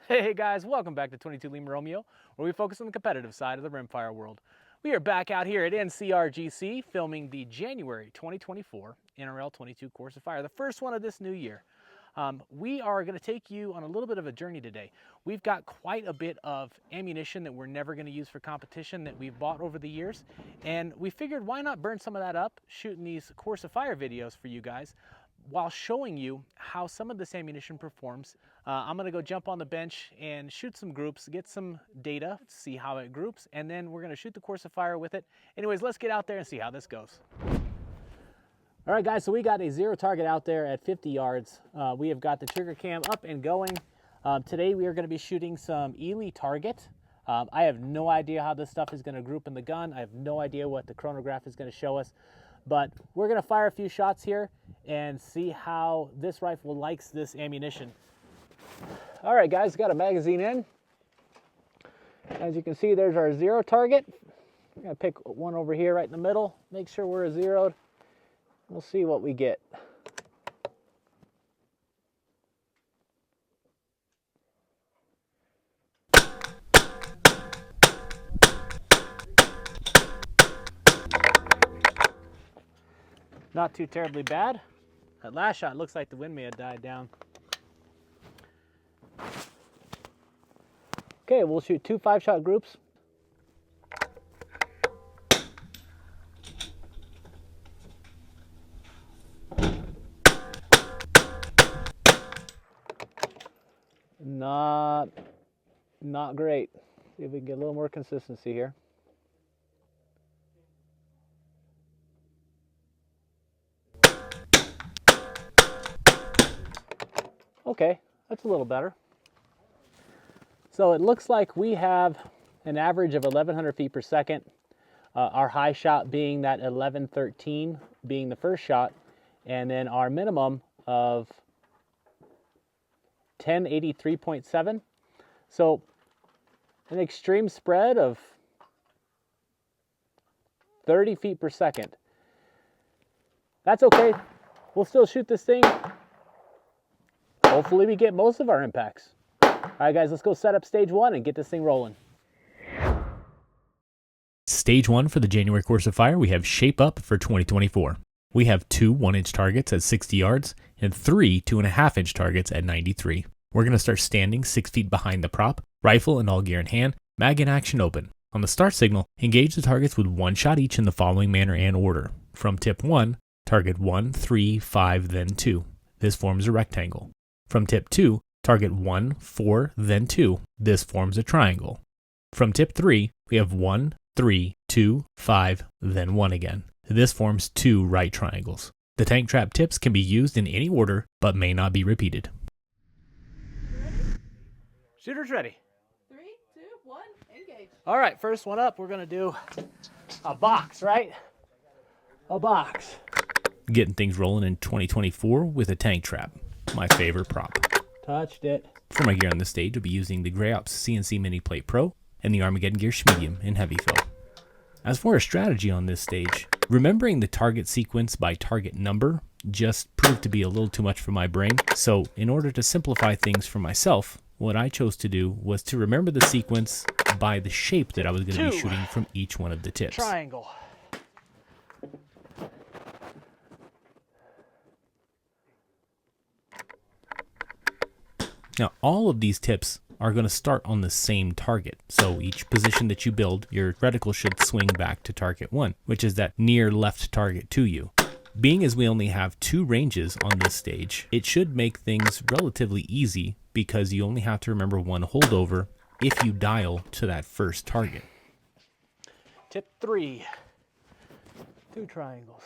Hey guys, welcome back to 22 Lima Romeo, where we focus on the competitive side of the rimfire world. We are back out here at NCRGC filming the January 2024 NRL22 Course of Fire, the first one of this new year. We are going to take you on a little bit of a journey today. We've got quite a bit of ammunition that we're never going to use for competition that we've bought over the years, and we figured why not burn some of that up shooting these Course of Fire videos for you guys, while showing you how some of this ammunition performs. I'm gonna go jump on the bench and shoot some groups, get some data, see how it groups, and then we're gonna shoot the Course of Fire with it. Anyways, let's get out there and see how this goes. All right guys, so we got a zero target out there at 50 yards. We have got the trigger cam up and going. Today we are gonna be shooting some Eley Target. I have no idea how this stuff is gonna group in the gun. I have no idea what the chronograph is gonna show us. But we're gonna fire a few shots here and see how this rifle likes this ammunition. All right guys, got a magazine in. As you can see, there's our zero target. We're gonna pick one over here right in the middle, make sure we're zeroed. We'll see what we get. Not too terribly bad. That last shot looks like the wind may have died down. Okay, we'll shoot two 5-shot groups. Not great. See if we can get a little more consistency here. Okay, that's a little better. So it looks like we have an average of 1,100 feet per second. Our high shot being that 1113 being the first shot, and then our minimum of 1083.7. So an extreme spread of 30 feet per second. That's okay. We'll still shoot this thing. Hopefully we get most of our impacts. All right, guys, let's go set up stage one and get this thing rolling. Stage one for the January Course of Fire, we have Shape Up for 2024. We have two 1-inch targets at 60 yards and three 2.5-inch targets at 93. We're going to start standing 6 feet behind the prop, rifle and all gear in hand, mag in action open. On the start signal, engage the targets with one shot each in the following manner and order. From tip 1, target 1, 3, 5, then 2. This forms a rectangle. From tip 2, target 1, 4, then 2. This forms a triangle. From tip 3, we have 1, 3, 2, 5, then 1 again. This forms 2 right triangles. The tank trap tips can be used in any order, but may not be repeated. Shooters ready. 3, 2, 1, engage. All right, first one up, we're gonna do a box, right? A box. Getting things rolling in 2024 with a tank trap, my favorite prop. Touched it. For my gear on this stage, I'll be using the Grey Ops CNC Mini Plate Pro and the Armageddon Gear Medium in heavy fill. As for a strategy on this stage, remembering the target sequence by target number just proved to be a little too much for my brain. So in order to simplify things for myself, what I chose to do was to remember the sequence by the shape that I was going to be shooting from each one of the tips. Triangle. Now, all of these tips are going to start on the same target. So each position that you build, your reticle should swing back to target 1, which is that near left target to you. Being as we only have 2 ranges on this stage, it should make things relatively easy because you only have to remember one holdover if you dial to that first target. Tip 3. 2 triangles.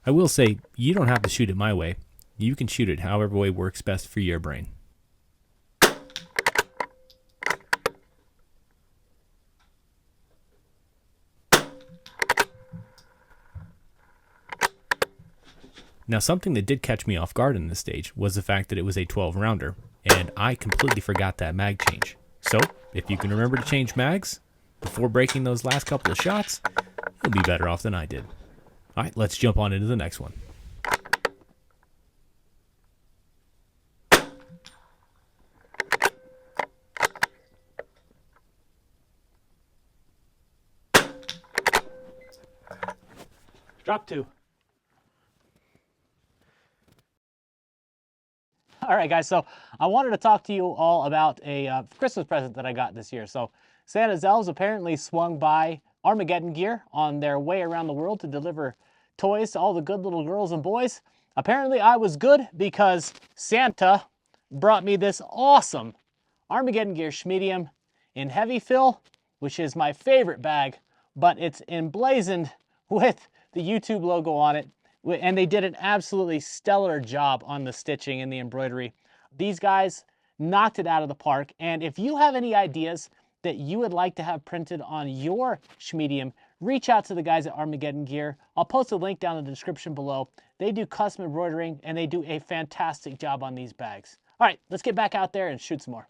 I will say, you don't have to shoot it my way. You can shoot it however way works best for your brain. Now, something that did catch me off guard in this stage was the fact that it was a 12-rounder, and I completely forgot that mag change. So, if you can remember to change mags before breaking those last couple of shots, you'll be better off than I did. All right, let's jump on into the next one. Drop 2. All right, guys, so I wanted to talk to you all about a Christmas present that I got this year. So Santa's elves apparently swung by Armageddon Gear on their way around the world to deliver toys to all the good little girls and boys. Apparently I was good because Santa brought me this awesome Armageddon Gear Schmedium in heavy fill, which is my favorite bag, but it's emblazoned with the YouTube logo on it. And they did an absolutely stellar job on the stitching and the embroidery. These guys knocked it out of the park. And if you have any ideas that you would like to have printed on your Schmedium, reach out to the guys at Armageddon Gear. I'll post a link down in the description below. They do custom embroidering and they do a fantastic job on these bags. All right, let's get back out there and shoot some more.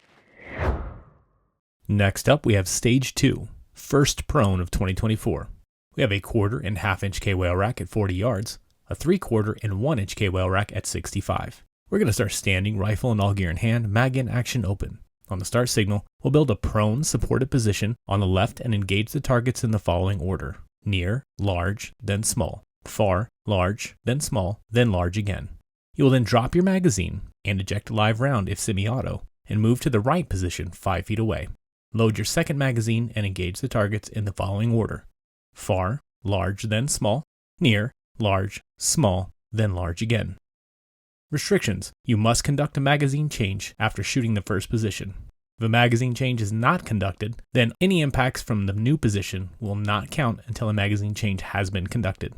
Next up, we have Stage 2, first prone of 2024. We have a 1/4 and 1/2 inch K-Whale rack at 40 yards, a 3/4 and 1 inch K-Whale rack at 65. We're going to start standing, rifle and all gear in hand, mag in action open. On the start signal, we'll build a prone supported position on the left and engage the targets in the following order: near, large, then small, far, large, then small, then large again. You will then drop your magazine and eject a live round if semi-auto, and move to the right position 5 feet away. Load your second magazine and engage the targets in the following order: far, large, then small, near, large, small, then large again. Restrictions: you must conduct a magazine change after shooting the first position. If a magazine change is not conducted, then any impacts from the new position will not count until a magazine change has been conducted.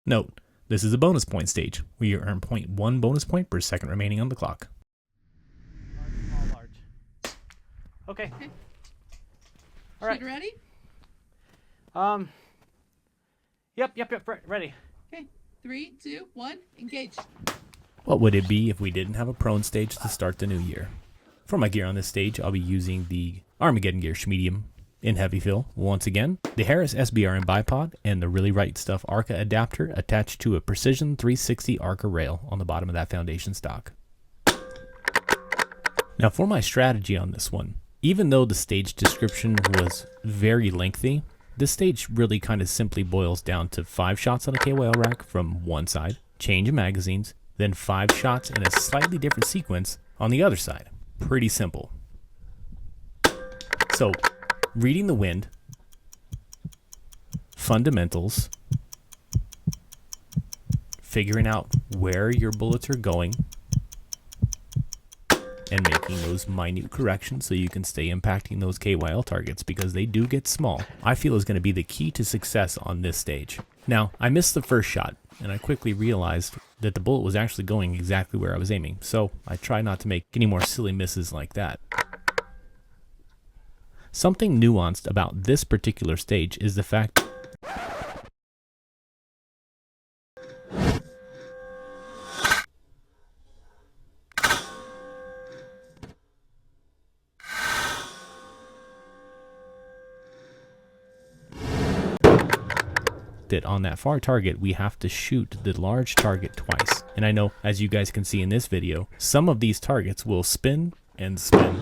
Note, this is a bonus point stage, where you earn 0.1 bonus point per second remaining on the clock. Large, small, large. Okay. All right. Shooter ready? Yep, ready. Okay. 3, 2, 1, engage. What would it be if we didn't have a prone stage to start the new year? For my gear on this stage, I'll be using the Armageddon Gear Schmedium in heavy fill once again, the Harris SBRN bipod, and the Really Right Stuff ARCA adapter attached to a Precision 360 ARCA rail on the bottom of that foundation stock. Now for my strategy on this one, even though the stage description was very lengthy, this stage really kind of simply boils down to 5 shots on a K-Whale rack from one side, change of magazines, then 5 shots in a slightly different sequence on the other side. Pretty simple. So, reading the wind, fundamentals, figuring out where your bullets are going, and making those minute corrections so you can stay impacting those KYL targets, because they do get small, I feel is going to be the key to success on this stage. Now, I missed the first shot, and I quickly realized that the bullet was actually going exactly where I was aiming, so I try not to make any more silly misses like that. Something nuanced about this particular stage is the fact that on that far target we have to shoot the large target twice. And I know, as you guys can see in this video, some of these targets will spin and spin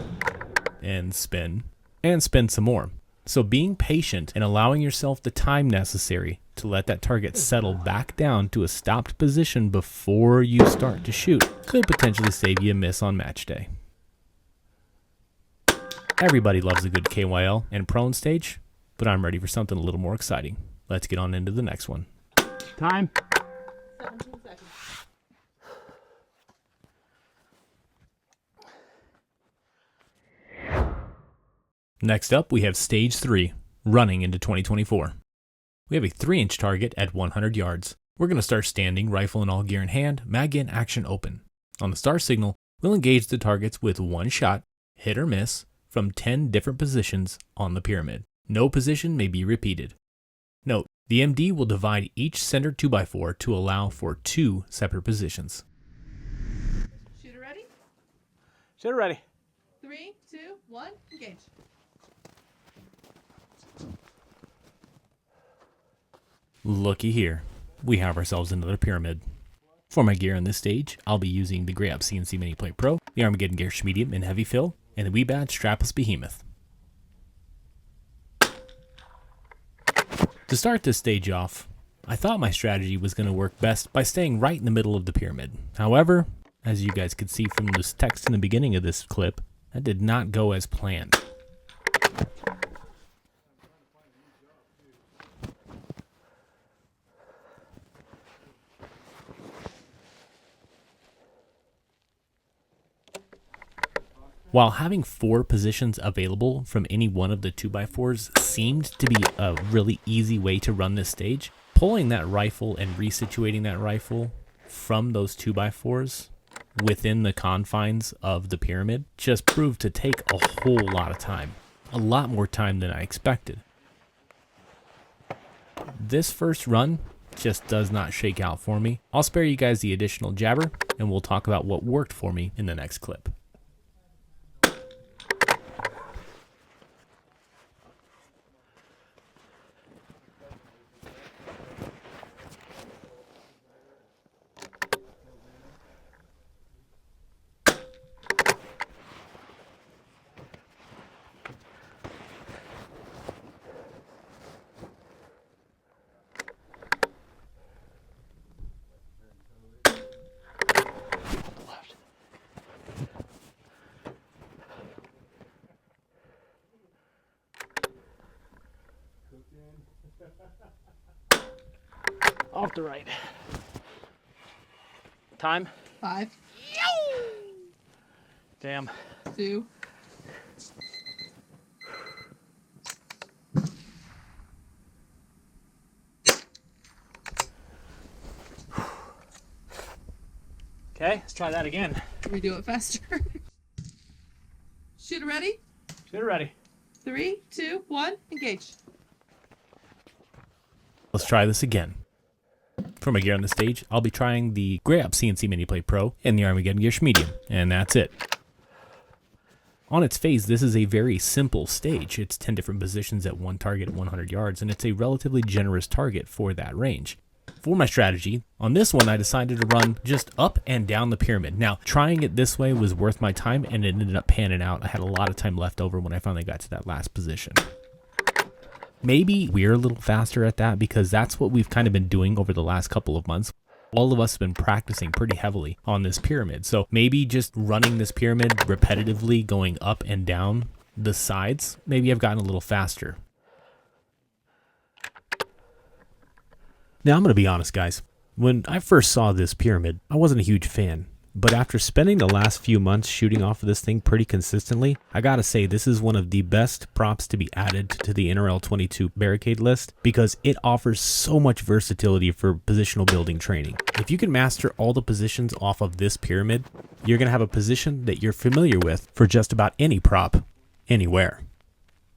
and spin and spin some more. So being patient and allowing yourself the time necessary to let that target settle back down to a stopped position before you start to shoot could potentially save you a miss on match day. Everybody loves a good KYL and prone stage, but I'm ready for something a little more exciting. Let's get on into the next one. Time. 17 seconds. Next up, we have Stage 3, running into 2024. We have a 3-inch target at 100 yards. We're going to start standing, rifle and all gear in hand, mag in action open. On the start signal, we'll engage the targets with 1 shot, hit or miss, from 10 different positions on the pyramid. No position may be repeated. Note, the MD will divide each center 2x4 to allow for 2 separate positions. Shooter ready? Shooter ready. 3, 2, 1, engage. Looky here, we have ourselves another pyramid. For my gear on this stage, I'll be using the Grey Up CNC Mini Plate Pro, the Armageddon Gear Schmedium in heavy fill, and the Weebad Strapless Behemoth. To start this stage off, I thought my strategy was going to work best by staying right in the middle of the pyramid. However, as you guys could see from this text in the beginning of this clip, that did not go as planned. While having 4 positions available from any one of the 2x4s seemed to be a really easy way to run this stage, pulling that rifle and resituating that rifle from those 2x4s within the confines of the pyramid just proved to take a whole lot of time. A lot more time than I expected. This first run just does not shake out for me. I'll spare you guys the additional jabber, and we'll talk about what worked for me in the next clip. Off the right. Time? 5, Damn. 2, Okay, let's try that again. redo it faster. Shooter ready? Shooter ready. 3, 2, 1, engage. Let's try this again. For my gear on the stage, I'll be trying the Grey Ops CNC Mini Plate Pro and the Armageddon Gear Medium, and that's it. On its face, this is a very simple stage. It's 10 different positions at one target at 100 yards, and it's a relatively generous target for that range. For my strategy, on this one I decided to run just up and down the pyramid. Now, trying it this way was worth my time, and it ended up panning out. I had a lot of time left over when I finally got to that last position. Maybe we're a little faster at that because that's what we've kind of been doing over the last couple of months. All of us have been practicing pretty heavily on this pyramid. So maybe just running this pyramid repetitively, going up and down the sides, maybe I've gotten a little faster. Now, I'm going to be honest, guys. When I first saw this pyramid, I wasn't a huge fan. But after spending the last few months shooting off of this thing pretty consistently, I gotta say this is one of the best props to be added to the NRL22 barricade list because it offers so much versatility for positional building training. If you can master all the positions off of this pyramid, you're gonna have a position that you're familiar with for just about any prop, anywhere.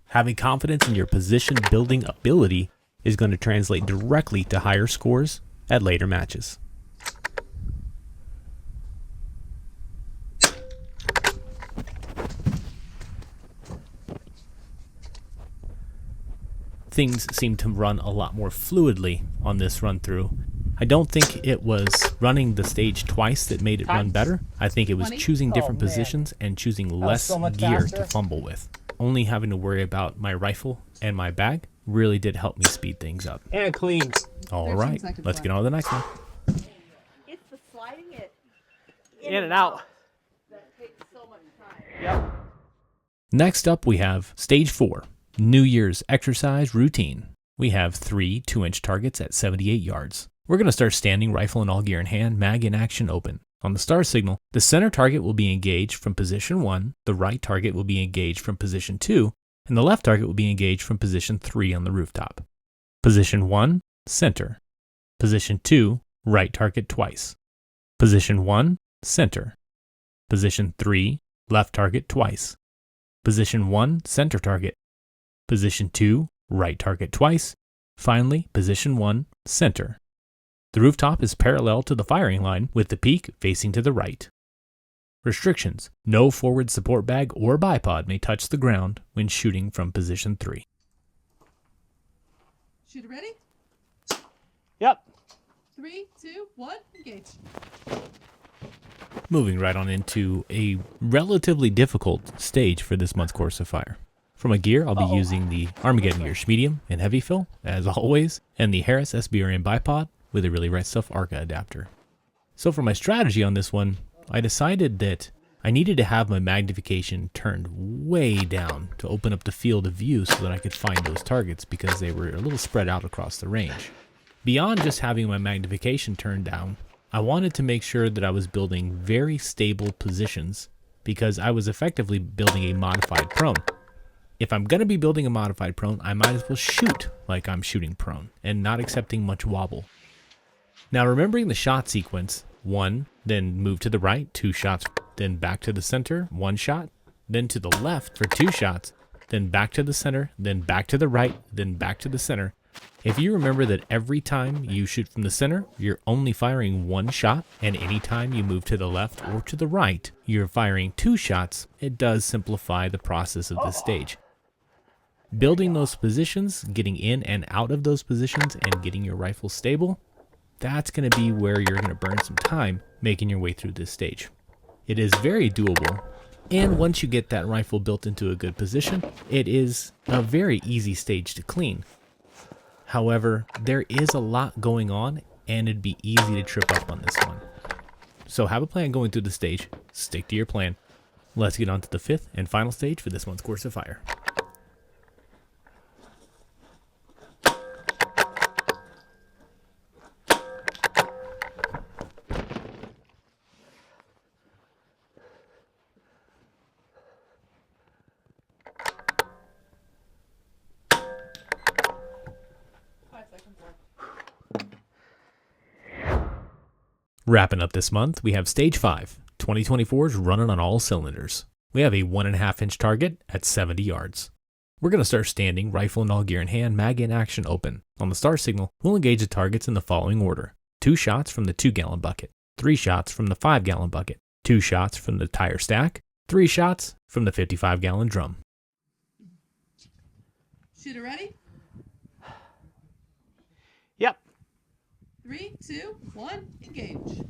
Having confidence in your position building ability is going to translate directly to higher scores at later matches. Things seem to run a lot more fluidly on this run through. I don't think it was running the stage twice that made it run better. I think it was 20? choosing different positions and choosing less so much gear faster. to fumble with. Only having to worry about my rifle and my bag really did help me speed things up. And clean. All 13 right, seconds let's left. get on to the next one. It's the sliding it In and out. that takes so much time. Yep. Next up, we have Stage 4, New Year's Exercise Routine. We have 3 2-inch targets at 78 yards. We're going to start standing, rifle and all gear in hand, mag in action open. On the star signal, the center target will be engaged from position 1, the right target will be engaged from position 2, and the left target will be engaged from position 3 on the rooftop. Position 1, center. Position 2, right target twice. Position 1, center. Position 3, left target twice. Position 1, center target. Position 2, right target twice. Finally, position 1, center. The rooftop is parallel to the firing line with the peak facing to the right. Restrictions: no forward support bag or bipod may touch the ground when shooting from position 3. Shooter ready? Yep. 3, 2, 1, engage. Moving right on into a relatively difficult stage for this month's Course of Fire. From a gear, I'll be using the Armageddon Gear Medium and Heavy Fill, as always, and the Harris SBRN Bipod with a Really Right Stuff ARCA adapter. So for my strategy on this one, I decided that I needed to have my magnification turned way down to open up the field of view so that I could find those targets because they were a little spread out across the range. Beyond just having my magnification turned down, I wanted to make sure that I was building very stable positions because I was effectively building a modified prone. If I'm going to be building a modified prone, I might as well shoot like I'm shooting prone and not accepting much wobble. Now remembering the shot sequence, 1, then move to the right, 2 shots, then back to the center, 1 shot, then to the left for 2 shots, then back to the center, then back to the right, then back to the center. If you remember that every time you shoot from the center, you're only firing 1 shot, and anytime you move to the left or to the right, you're firing 2 shots, it does simplify the process of this stage. Building those positions, getting in and out of those positions, and getting your rifle stable, that's going to be where you're going to burn some time making your way through this stage. It is very doable, and once you get that rifle built into a good position, it is a very easy stage to clean. However, there is a lot going on, and it'd be easy to trip up on this one. So have a plan going through the stage, stick to your plan. Let's get on to the 5th and final stage for this month's Course of Fire. Wrapping up this month, we have Stage 5. 2024's running on all cylinders. We have a 1.5 inch target at 70 yards. We're going to start standing, rifle and all gear in hand, mag in action open. On the star signal, we'll engage the targets in the following order. 2 shots from the 2-gallon bucket, 3 shots from the 5-gallon bucket, 2 shots from the tire stack, 3 shots from the 55-gallon drum. Shooter ready? Yep. 3, 2, 1, engage.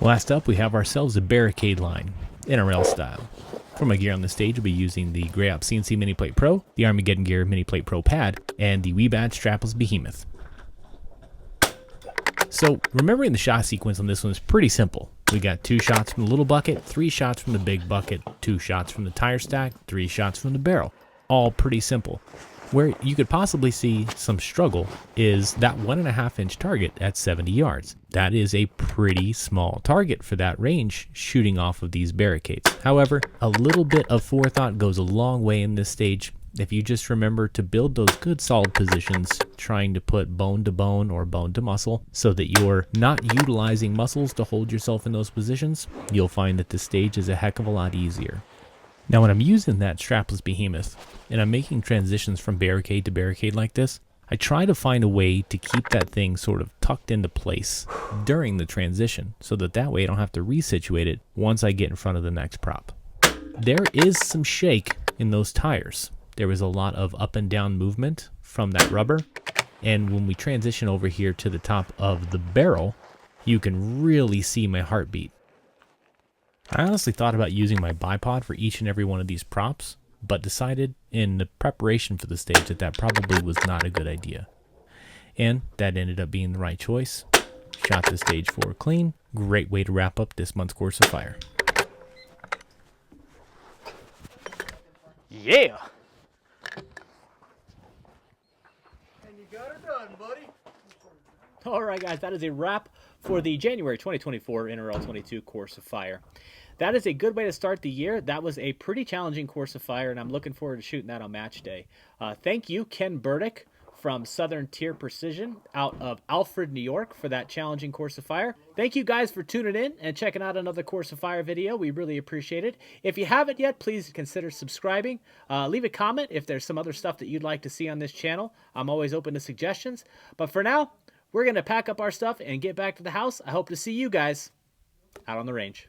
Last up, we have ourselves a barricade line, NRL style. For my gear on the stage, we'll be using the Grey Ops CNC Mini Plate Pro, the Armageddon Gear Mini Plate Pro Pad, and the Weebad Strapless Behemoth. So, remembering the shot sequence on this one is pretty simple. We got 2 shots from the little bucket, 3 shots from the big bucket, 2 shots from the tire stack, 3 shots from the barrel. All pretty simple. Where you could possibly see some struggle is that 1.5 inch target at 70 yards. That is a pretty small target for that range shooting off of these barricades. However, a little bit of forethought goes a long way in this stage. If you just remember to build those good solid positions, trying to put bone to bone or bone to muscle so that you're not utilizing muscles to hold yourself in those positions, you'll find that this stage is a heck of a lot easier. Now when I'm using that strapless behemoth and I'm making transitions from barricade to barricade like this, I try to find a way to keep that thing sort of tucked into place during the transition so that way I don't have to resituate it once I get in front of the next prop. There is some shake in those tires. There was a lot of up and down movement from that rubber, and when we transition over here to the top of the barrel, you can really see my heartbeat. I honestly thought about using my bipod for each and every one of these props, but decided in the preparation for the stage that probably was not a good idea. And that ended up being the right choice. Shot the stage 4 clean. Great way to wrap up this month's Course of Fire. Yeah. And you got her done, buddy. All right, guys, that is a wrap for the January 2024 NRL22 Course of Fire. That is a good way to start the year. That was a pretty challenging Course of Fire, and I'm looking forward to shooting that on match day. Thank you, Ken Burdick from Southern Tier Precision out of Alfred, New York, for that challenging Course of Fire. Thank you guys for tuning in and checking out another Course of Fire video. We really appreciate it. If you haven't yet, please consider subscribing. Leave a comment if there's some other stuff that you'd like to see on this channel. I'm always open to suggestions. But for now, we're going to pack up our stuff and get back to the house. I hope to see you guys out on the range.